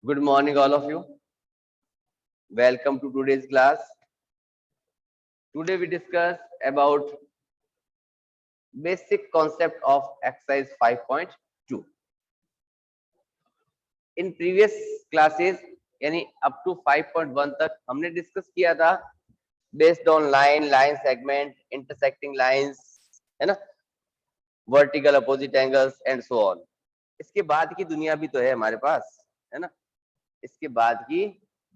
Good morning, all of you. Welcome to today's class. Today we discuss about basic concept of exercise 5.2. In previous classes, यानी up to 5.1 तक हमने discuss किया था based on line segment, intersecting lines, है ना, vertical opposite angles and so on. इसके बाद की दुनिया भी तो है हमारे पास, है ना, इसके बाद की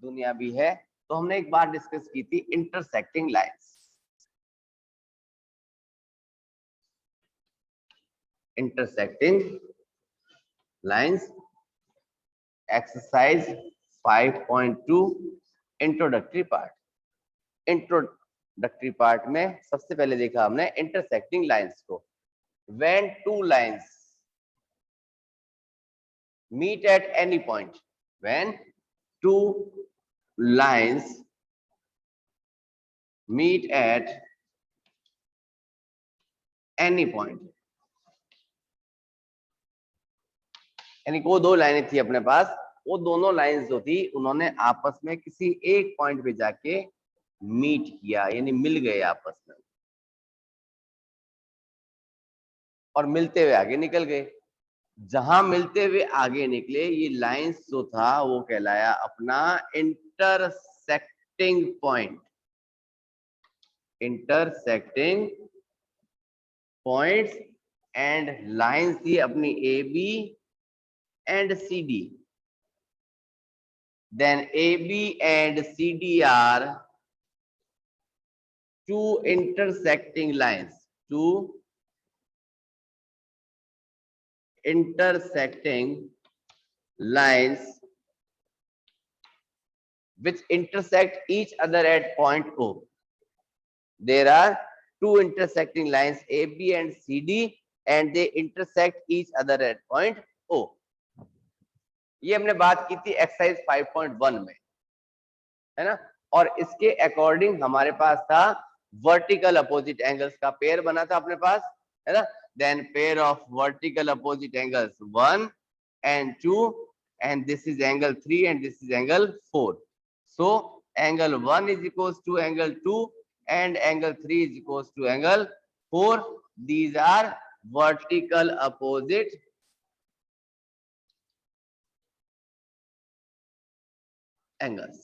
दुनिया भी है. तो हमने एक बार डिस्कस की थी intersecting lines. Intersecting lines exercise 5.2 introductory part. Introductory part में सबसे पहले देखा हमने इंटरसेक्टिंग लाइंस को. When two lines meet at any point, when two lines meet at any point, यानी वो दो लाइनें थी अपने पास, वो दोनों लाइंस जो थी उन्होंने आपस में किसी एक पॉइंट पे जाके मीट किया, यानी मिल गए आपस में और मिलते हुए आगे निकल गए. जहां मिलते हुए आगे निकले ये लाइंस जो था वो कहलाया अपना intersecting point. Intersecting points and lines थी अपनी A B and C D. Then A B and C D are two intersecting lines, two intersecting lines which intersect each other at point O. There are two intersecting lines AB and CD and they intersect each other at point O. ये हमने बात की थी exercise 5.1 में, है ना. और इसके अकॉर्डिंग हमारे पास था वर्टिकल अपोजिट एंगल्स का पेयर बना था अपने पास, है ना. Then pair of vertical opposite angles 1 and 2, and this is angle 3 and this is angle 4. So angle 1 is equals to angle 2 and angle 3 is equals to angle 4. These are vertical opposite angles.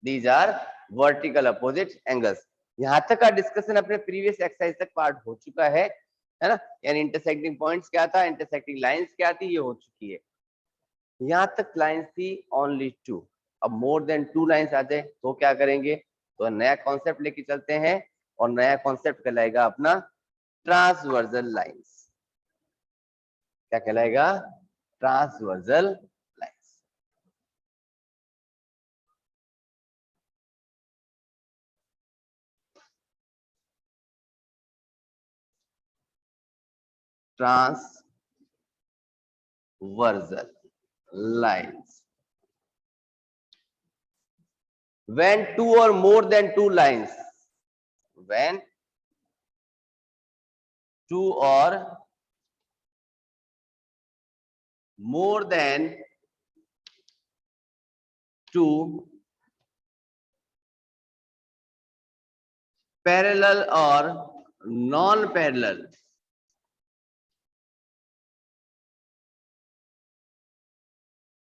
These are vertical opposite angles. यहां तक का discussion अपने previous exercise तक part हो चुका है ना. यानी इंटरसेक्टिंग पॉइंट्स क्या था, इंटरसेक्टिंग लाइंस क्या थी, ये हो चुकी है. यहां तक लाइंस थी ओनली 2. अब मोर देन 2 लाइंस आ जाए तो क्या करेंगे, तो नया कॉन्सेप्ट लेके चलते हैं और नया कॉन्सेप्ट कहलाएगा अपना ट्रांसवर्सल लाइंस. क्या कहलाएगा, transversal. Transversal lines. When two or more than two lines, when two or more than two parallel or non-parallel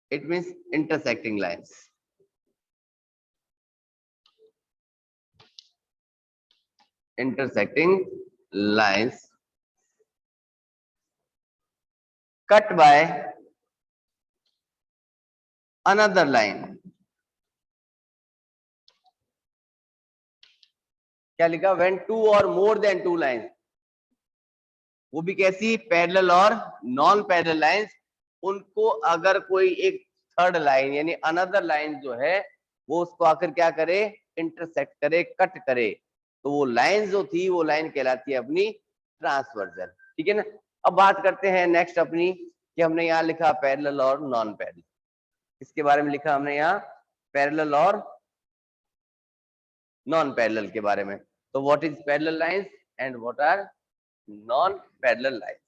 it means intersecting lines. Intersecting lines cut by another line. क्या लिखा, when two or more than two lines, वो भी कैसी, parallel और non parallel lines. उनको अगर कोई एक थर्ड लाइन यानी अनदर लाइन जो है वो उसको आकर क्या करे, इंटरसेक्ट करे, कट करे, तो वो लाइन जो थी वो लाइन कहलाती है अपनी ट्रांसवर्सल. ठीक है ना. अब बात करते हैं नेक्स्ट अपनी कि हमने यहाँ लिखा पैरेलल और नॉन पैरेलल. इसके बारे में लिखा हमने यहाँ पैरेलल और नॉन पैरेलल के बारे में. तो what is parallel lines and what are non parallel lines.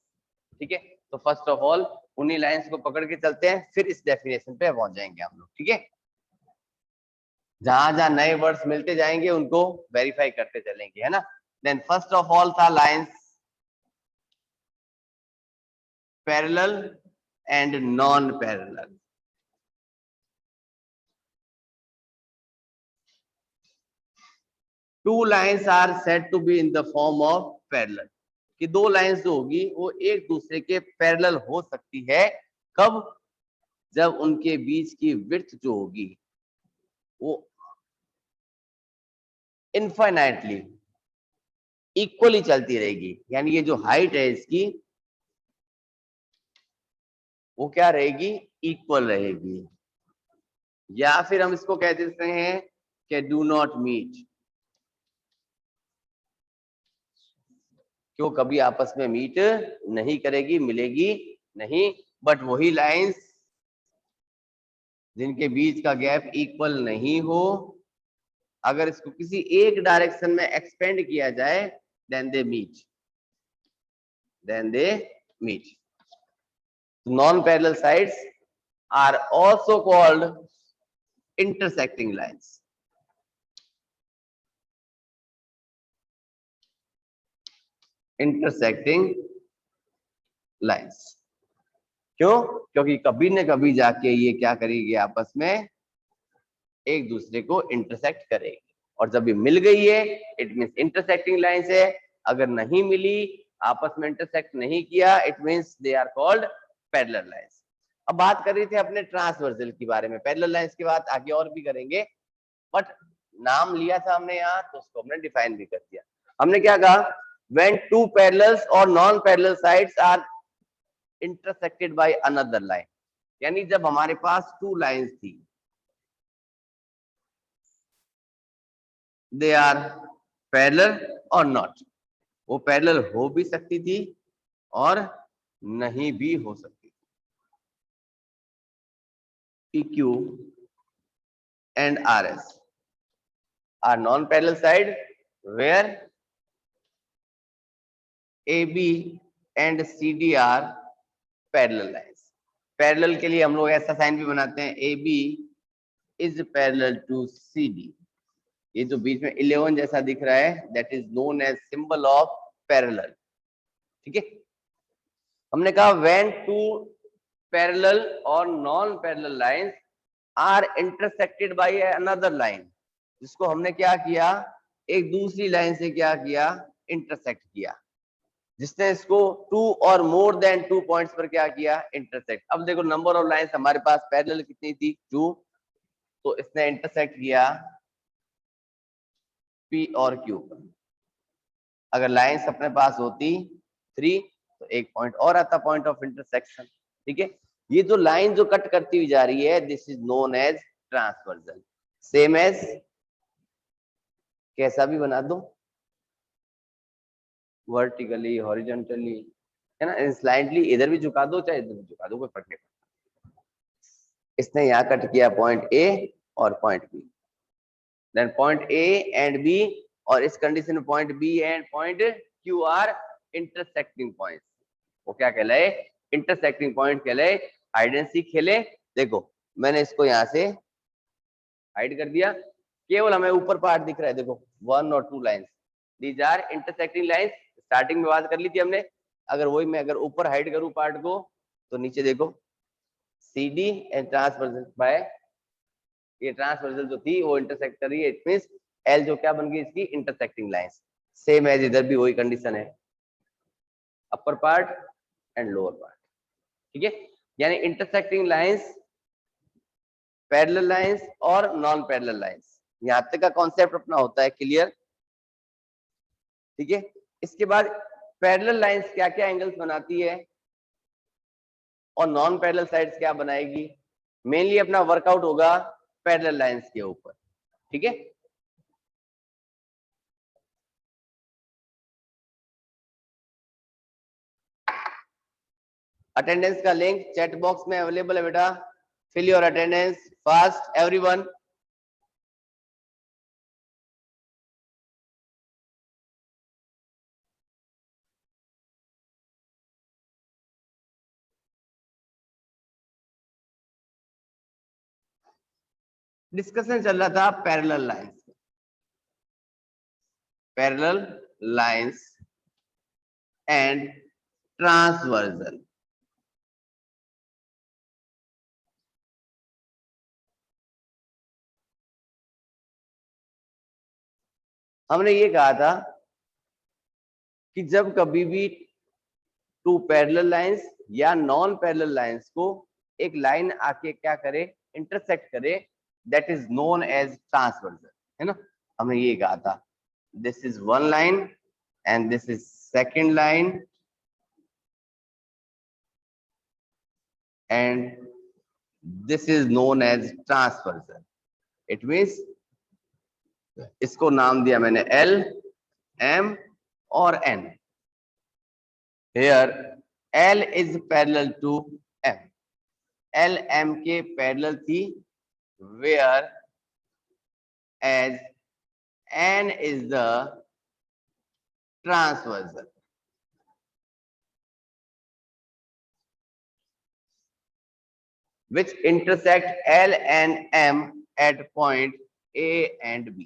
ठीक है. तो फर्स्ट ऑफ ऑल उन्हीं लाइंस को पकड़ के चलते हैं, फिर इस डेफिनेशन पे पहुंच जाएंगे हम लोग, ठीक है। जहां जहां नए वर्ड्स मिलते जाएंगे उनको वेरीफाई करते चलेंगे, है ना। देन फर्स्ट ऑफ ऑल था lines parallel and non parallel. Two lines are said to be in the form of parallel, कि दो लाइंस जो होगी वो एक दूसरे के पैरेलल हो सकती है, कब? जब उनके बीच की विड्थ जो होगी वो इनफाइनाइटली इक्वली चलती रहेगी, यानी ये जो हाइट है इसकी वो क्या रहेगी? इक्वल रहेगी। या फिर हम इसको कह देते हैं कि डू नॉट मीट, क्यों कभी आपस में मीट नहीं करेगी, मिलेगी नहीं। बट वही लाइंस जिनके बीच का गैप इक्वल नहीं हो, अगर इसको किसी एक डायरेक्शन में एक्सपेंड किया जाए then they meet, non parallel sides are also called intersecting lines. Intersecting lines. क्यों? क्योंकि कभी न कभी जाके ये क्या करेगी, आपस में एक दूसरे को इंटरसेक्ट करेगी, और जब ये मिल गई है इट मींस इंटरसेक्टिंग लाइंस है। अगर नहीं मिली, आपस में इंटरसेक्ट नहीं किया, it means they are called parallel lines. अब बात कर रहे थे अपने ट्रांसवर्सल के बारे में, पैरेलल लाइंस की बात आगे और भी करेंगे, बट नाम लिया था हमने यहाँ तो उसको हमने डिफाइन भी कर दिया। हमने क्या कहा? when two parallels or non parallel sides are intersected by another line, यानी जब हमारे पास टू लाइंस थी, दे आर पैरेलल और नॉट, वो पैरेलल हो भी सकती थी और नहीं भी हो सकती थी। PQ and RS are non-parallel side where AB and CD are parallel lines. Parallel के लिए हम लोग ऐसा साइन भी बनाते हैं, AB is parallel to CD। ये जो बीच में 11 जैसा दिख रहा है that is known as symbol of parallel, ठीक है। हमने कहा व्हेन टू पैरेलल और non parallel lines are intersected by another line, जिसको हमने क्या किया, एक दूसरी लाइन से क्या किया, इंटरसेक्ट किया, जिसने इसको टू और मोर देन 2 पॉइंट्स पर क्या किया, इंटरसेक्ट। अब देखो नंबर ऑफ लाइंस हमारे पास पैरेलल कितनी थी, 2, तो इसने इंटरसेक्ट किया P और Q पर। अगर लाइंस अपने पास होती 3 तो एक पॉइंट और आता, पॉइंट ऑफ इंटरसेक्शन, ठीक है। ये जो लाइन जो कट करती हुई जा रही है this is known as transversal. Same as कैसा भी बना दो, वर्टिकली, हॉरिजॉन्टली, है ना, स्लाइडली, इधर भी झुका दो चाहे इधर भी झुका दो, कोई फर्क नहीं पड़ता। इसने यहाँ कट किया पॉइंट ए और point B, then point A and B, और इस कंडीशन में point B and point Q are intersecting points, वो क्या कहलाए, इंटरसेक्टिंग पॉइंट कहलाए। हाइड एंड सीक खेले, देखो मैंने इसको यहाँ से हाइड कर दिया, केवल हमें ऊपर पार्ट दिख रहा है, देखो 1 और 2 lines, these are intersecting lines. Starting में बात कर ली थी हमने, अगर वही मैं अगर ऊपर हाइड करूं पार्ट को तो नीचे देखो CD एंड ट्रांसवर्सल बाय, ये ट्रांसवर्सल जो थी वो इंटरसेक्ट कर रही है, इट मींस L जो क्या बन गई इसकी, इंटरसेक्टिंग लाइंस। सेम एज इधर भी वही कंडीशन है, upper part and lower part, ठीक है। यानी इंटरसेक्टिंग लाइंस, पैरेलल लाइंस और नॉन पैरेलल लाइंस, यहाँ तक का कॉन्सेप्ट अपना होता है क्लियर, ठीक है। इसके बाद पैरेलल लाइंस क्या क्या एंगल्स बनाती है और नॉन पैरेलल साइड्स क्या बनाएगी, मेनली अपना वर्कआउट होगा पैरेलल लाइंस के ऊपर, ठीक है। अटेंडेंस का लिंक चैट बॉक्स में अवेलेबल है बेटा, fill your attendance fast everyone. Discussion चल रहा था पैरेलल लाइंस एंड ट्रांसवर्जन। हमने ये कहा था कि जब कभी भी टू पैरेलल लाइंस या नॉन पैरेलल लाइंस को एक लाइन आके क्या करे, इंटरसेक्ट करे, that is known as transversal, है ना। हमने ये कहा था this is one line and this is second line and this is known as transversal. It means इसको नाम दिया मैंने एल, एम और N. Here L is parallel to M, L M के पैरेलल थी, whereas N is the transversion. which intersect L and M at point A and B।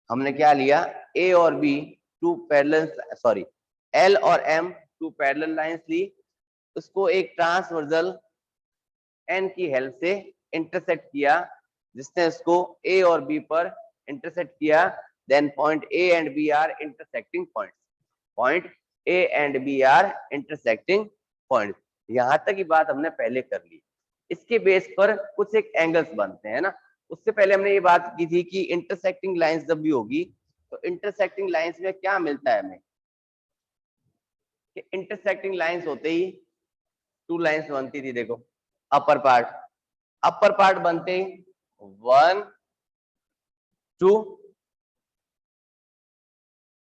हमने क्या लिया, A और B two parallel, sorry L और M two parallel lines ली, उसको एक ट्रांसवर्सल N की हेल्प से इंटरसेक्ट किया, जिसने उसको A और B पर इंटरसेक्ट किया। Then point A and B are intersecting points, point A and B are intersecting points. यहां तक की बात हमने पहले कर ली। इसके बेस पर कुछ एक एंगल्स बनते हैं ना। उससे पहले हमने ये बात की थी कि इंटरसेक्टिंग लाइंस जब भी होगी तो इंटरसेक्टिंग लाइंस में क्या मिलता है हमें, कि इंटरसेक्टिंग लाइंस होते ही टू लाइंस बनती थी। देखो अपर पार्ट बनते ही 1 2,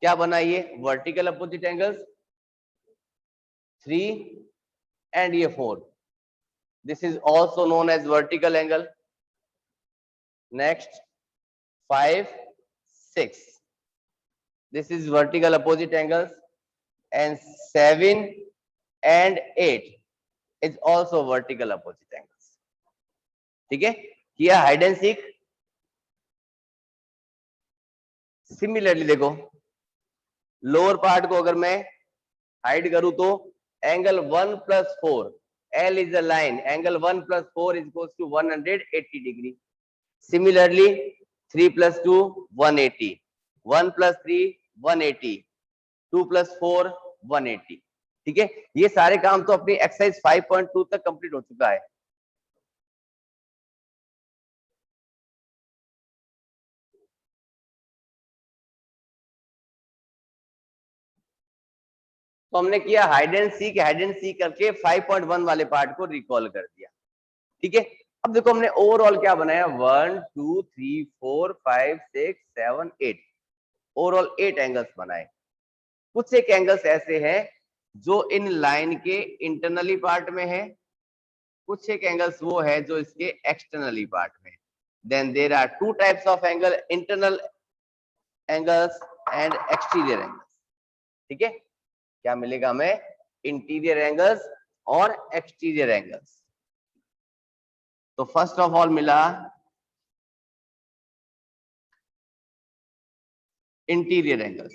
क्या बना ये वर्टिकल अपोजिट एंगल्स 3 एंड ये 4, this is also known as vertical angle। next 5 6, this is vertical opposite angles, and 7 and 8 is also vertical opposite angles। ठीक है, किया हाइड एंड सीक। सिमिलरली देखो लोअर पार्ट को अगर मैं हाइड करूं तो angle 1 + 4, L is a line, angle 1 + 4 is equals to 180 degree। Similarly 3 + 2 180, 1 + 3 180, 2 + 4 180। ठीक है, ये सारे काम तो अपनी एक्सरसाइज 5.2 तक कंप्लीट हो चुका है। तो हमने किया हाइड एंड सीक करके 5.1 वाले पार्ट को रिकॉल कर दिया। ठीक है, अब देखो हमने ओवरऑल क्या बनाया, 1 2 3 4 5 6 7 8, ओवरऑल 8 एंगल्स बनाए। कुछ एक एंगल्स ऐसे हैं जो इन लाइन के इंटरनली पार्ट में है, कुछ एक एंगल्स वो है जो इसके एक्सटर्नली पार्ट में। Then there are two types of angle, internal angles and exterior angles. ठीक है, क्या मिलेगा हमें, इंटीरियर एंगल्स और एक्सटीरियर एंगल्स। तो फर्स्ट ऑफ ऑल मिला इंटीरियर एंगल्स,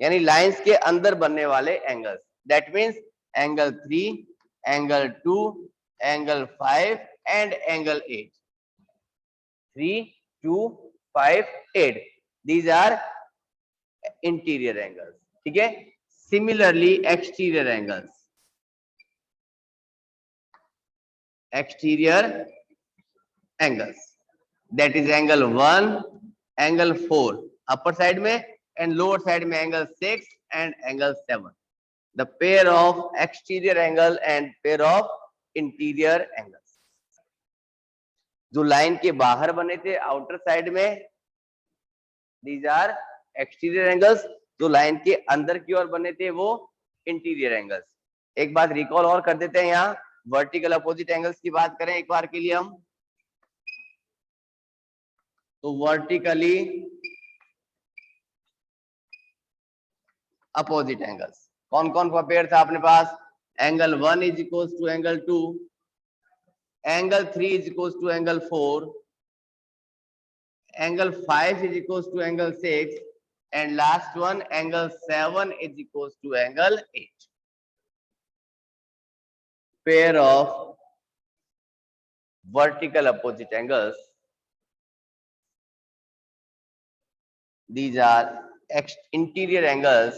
यानी लाइंस के अंदर बनने वाले एंगल्स। That means angle 3, angle 2, angle 5 and angle 8। 3 2 5 8, these are interior angles. ठीक है, similarly exterior angles, exterior angles that is angle 1, angle 4 upper side में, एंड लोअर साइड में angle 6 and angle 7। The pair of exterior angle and pair of interior angles. जो line के बाहर बने थे outer side में, दीज आर एक्सटीरियर एंगल्स। जो line के अंदर की ओर बने थे वो इंटीरियर एंगल्स। एक बात रिकॉल और कर देते हैं, यहाँ वर्टिकल अपोजिट एंगल्स की बात करें एक बार के लिए हम, तो वर्टिकली अपोजिट एंगल्स कौन कौन का पेयर था अपने पास, angle 1 is equal to angle 2, angle 3 is equals to angle 4, angle 5 is equals to angle 6, and last one angle 7 is equals to angle 8. Pair of vertical opposite angles, these are interior angles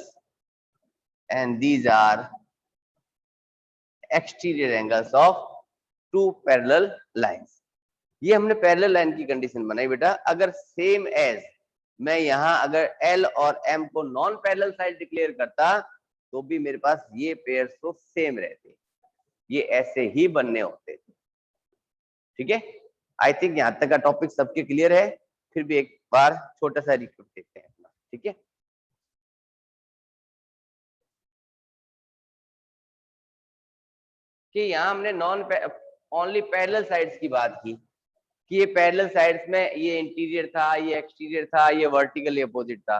and these are exterior angles of two parallel lines. ये हमने parallel line की condition बनाई बेटा. अगर same as मैं यहाँ अगर L और M को नॉन पैरेलल साइड डिक्लेयर करता तो भी मेरे पास ये पेयर तो सेम रहते, ये ऐसे ही बनने होते थे. ठीक है, आई थिंक यहाँ तक का टॉपिक सबके क्लियर है. फिर भी एक बार छोटा सा रिक्वेस्ट देते हैं अपना. ठीक है, कि यहाँ हमने नॉन ओनली पैरेलल साइड्स की बात की कि ये पैरेलल साइड्स में ये इंटीरियर था, ये एक्सटीरियर था, ये वर्टिकली अपोजिट था.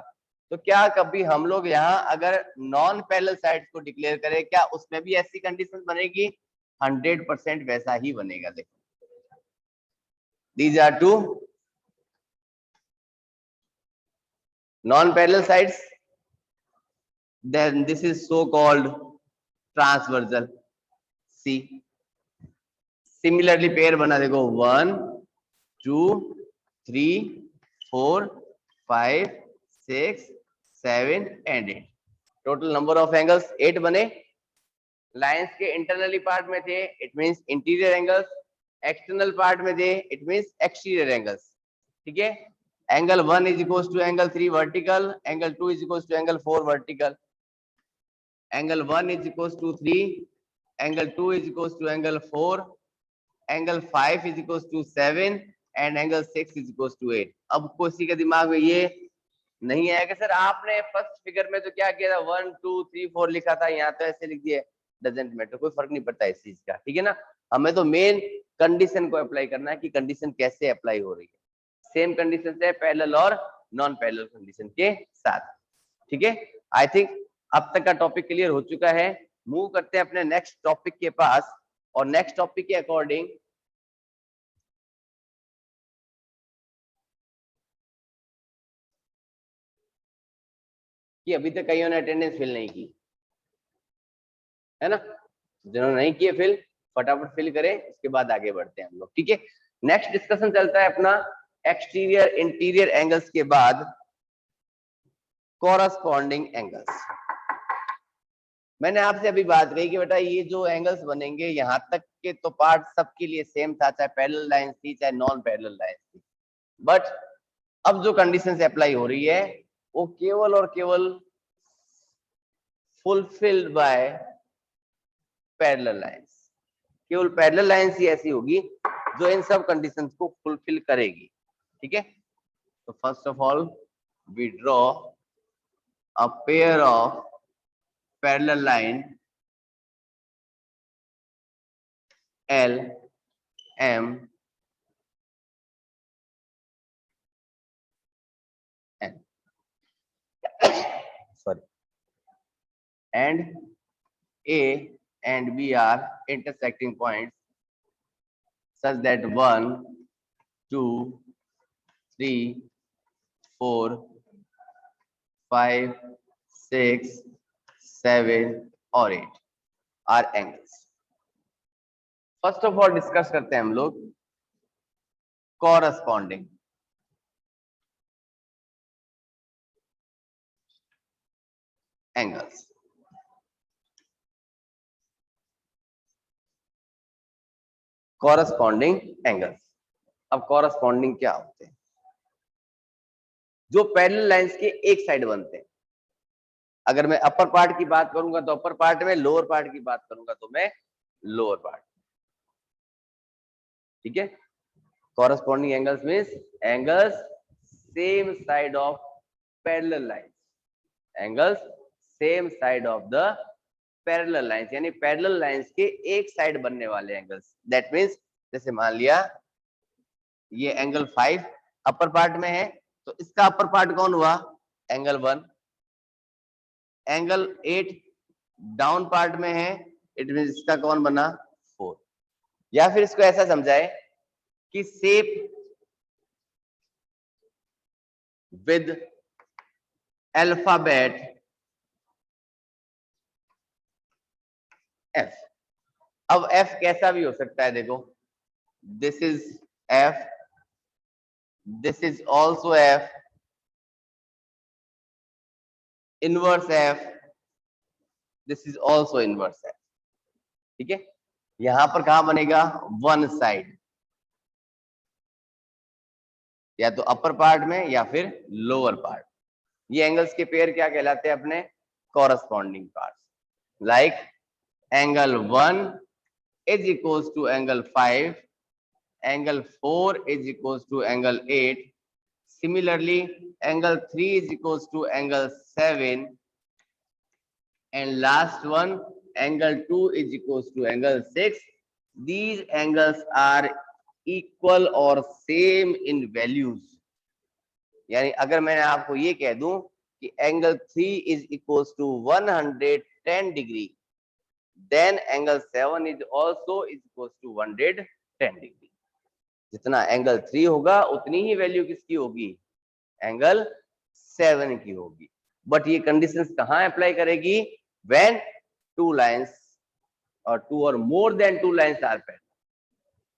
तो क्या कभी हम लोग यहाँ अगर नॉन पैरेलल साइड्स को डिक्लेयर करें, क्या उसमें भी ऐसी कंडीशन बनेगी? 100% वैसा ही बनेगा. देखो, these are two non-parallel sides, then this is so called transversal. See, similarly pair बना देखो 1 2 3 4 5 6 7 and 8. Total number of angles 8 बने. लाइंस के इंटरनली पार्ट में थे, it means interior angles. External part में थे, इट मींस एक्सटीरियर एंगल्स. ठीक है, angle 1 is equals to angle 3 vertical, angle 2 is equals to angle 4 vertical, angle 1 is equals to 3, angle 2 is equals to angle 4, angle 5 is equals to 7 and angle 6 is equals to 8. अब किसी के दिमाग में ये नहीं आया कि सर आपने फर्स्ट फिगर में तो क्या किया था, 1 2 3 4 लिखा था, यहाँ तो ऐसे लिख दिया. डजेंट मैटर, कोई फर्क नहीं पड़ता इस चीज का. ठीक है ना, हमें तो मेन कंडीशन को अप्लाई करना है कि कंडीशन कैसे अप्लाई हो रही है. सेम कंडीशन से पैरेलल और नॉन पैरेलल कंडीशन के साथ. ठीक है, आई थिंक अब तक का टॉपिक क्लियर हो चुका है. मूव करते हैं अपने नेक्स्ट टॉपिक के पास. और नेक्स्ट टॉपिक के अकॉर्डिंग कि अभी तक कईयों ने अटेंडेंस फिल नहीं की है ना, जिन्होंने नहीं किए फिल फटाफट फिल करें, उसके बाद आगे बढ़ते हैं हम लोग. ठीक है, नेक्स्ट डिस्कशन चलता है अपना एक्सटीरियर इंटीरियर एंगल्स के बाद कॉरस्पॉन्डिंग एंगल्स. मैंने आपसे अभी बात कही कि बेटा ये जो एंगल्स बनेंगे यहाँ तक के तो पार्ट सबके लिए सेम था, चाहे पैरेलल लाइन थी चाहे नॉन पैरेलल लाइन थी. बट अब जो कंडीशन से अप्लाई हो रही है वो केवल और केवल फुलफिल्ड बाय पैरेलल लाइंस. केवल पैरेलल लाइंस ही ऐसी होगी जो इन सब कंडीशंस को फुलफिल करेगी. ठीक है, तो first of all we draw a pair of parallel line L M N sorry and A and B are intersecting points such that 1 2 3 4 5 6 7 और 8 are angles. First of all discuss करते हैं हम लोग कॉरस्पॉन्डिंग एंगल्स. Corresponding angles. अब corresponding क्या होते हैं? जो पैरेलल लाइंस के एक साइड बनते हैं. अगर मैं अपर पार्ट की बात करूंगा तो अपर पार्ट में, लोअर पार्ट की बात करूंगा तो मैं लोअर पार्ट. ठीक है, corresponding angles means angles same side of parallel lines. Angles same side of the parallel lines, यानी parallel lines के एक साइड बनने वाले एंगल्स. That means जैसे मान लिया ये एंगल 5 अपर पार्ट में है तो इसका अपर पार्ट कौन हुआ? एंगल 1. एंगल 8 डाउन पार्ट में है, इट मीन इसका कौन बना? 4. या फिर इसको ऐसा समझाए कि शेप विद अल्फाबेट एफ। अब एफ कैसा भी हो सकता है, देखो this is F, this is also F, inverse F, this is also inverse F. ठीक है, यहां पर कहां बनेगा, वन साइड, या तो अपर पार्ट में या फिर लोअर पार्ट। ये एंगल्स के पेयर क्या कहलाते हैं, अपने corresponding parts. Like angle 1 is equals to angle 5, angle 4 is equals to angle 8, similarly angle 3 is equals to angle 7, and last one angle 2 is equals to angle 6. These angles are equal or same in values. यानी अगर मैं आपको ये कह दूं कि angle 3 is equals to 110 degree, then angle 7 is also is equals to 110 degree. जितना angle 3 होगा उतनी ही वैल्यू किसकी होगी, एंगल 7 की होगी। बट ये कंडीशंस कहां अप्लाई करेगी, व्हेन टू लाइंस और टू और more than two lines are parallel.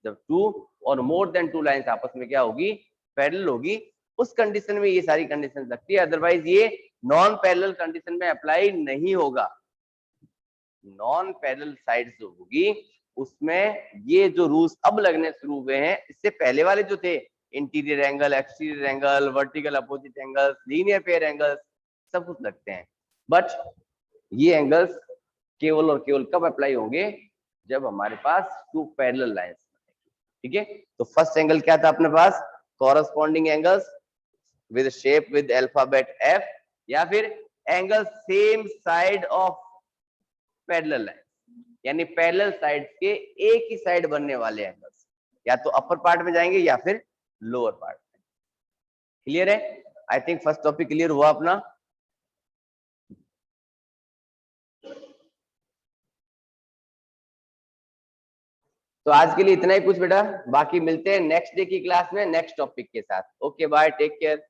जब टू और मोर देन टू लाइंस आपस में क्या होगी, पैरेलल होगी, उस कंडीशन में ये सारी कंडीशन लगती है। अदरवाइज ये नॉन पैरेलल कंडीशन में अप्लाई नहीं होगा। नॉन पैरेलल साइड जो होगी उसमें ये जो रूल्स अब लगने शुरू हुए हैं, इससे पहले वाले जो थे interior angle, exterior angle, vertical opposite angles, linear pair angles, सब कुछ लगते हैं। बट ये एंगल्स केवल और केवल कब अप्लाई होंगे, जब हमारे पास टू पैरेलल लाइंस। ठीक है, तो फर्स्ट एंगल क्या था अपने पास, corresponding angles with shape with alphabet F, या फिर angle same side of parallel line, यानी पैरेलल साइड्स के एक ही साइड बनने वाले एंगल्स, या तो अपर पार्ट में जाएंगे या फिर लोअर पार्ट में। क्लियर है? I think first topic clear हुआ अपना। तो आज के लिए इतना ही कुछ बेटा, बाकी मिलते हैं नेक्स्ट डे की क्लास में नेक्स्ट टॉपिक के साथ। Okay bye, take care.